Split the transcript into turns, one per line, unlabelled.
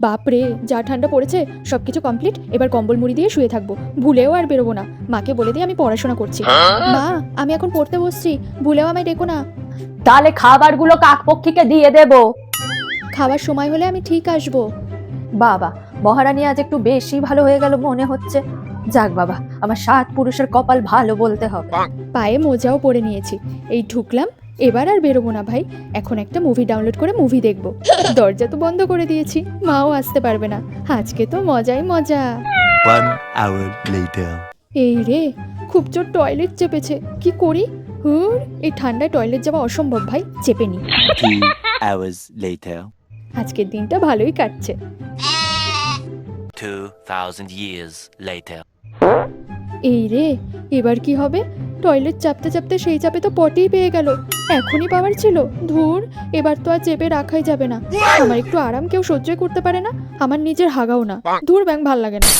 বাপরে যা ঠান্ডা পড়েছে, সবকিছু কমপ্লিট। এবার কম্বল মুড়ি দিয়ে শুয়ে থাকবো, ভুলেও আর বেরোবো না। মাকে বলে দিয়ে আমি পড়াশোনা করছি। মা, আমি এখন পড়তে বসছি, ভুলেও আমায় ডেকো না।
তাহলে খাবারগুলো কাকপক্ষীকে দিয়ে দেব।
খাওয়ার সময় হলে আমি ঠিক আসবো।
বাবা, মহারানী আজ একটু বেশি ভালো হয়ে গেল মনে হচ্ছে। যাক বাবা, আমার 7 পুরুষের কপাল ভালো বলতে হবে।
পায়ে মোজাও পরে নিয়েছি, এই ঢুকলাম। এবার আর বেরোবো না ভাই, এখন একটা মুভি ডাউনলোড করে মুভি দেখবো। দরজা তো বন্ধ করে দিয়েছি, মাও আসতে পারবে না। আজকে তো মজাই মজা।
1 hour later.
এই রে, খুব জোর টয়লেট চেপেছে, কি করি? এই ঠান্ডায় টয়লেট যাওয়া অসম্ভব ভাই, চেপে নি।
2 hours later.
আজকের দিনটা ভালোই কাটছে।
2000 years later.
এই রে, এবার কি হবে? টয়লেট চাপতে চাপতে সেই চাপে তো পটিই পেয়ে গেল। এখনই পাওয়ার ছিল। ধুর, এবার তো আর চেপে রাখাই যাবে না। আমার একটু আরাম কেউ সহ্যই করতে পারে না, আমার নিজের হাগাও না। ধুর ব্যাং, ভাল লাগে না।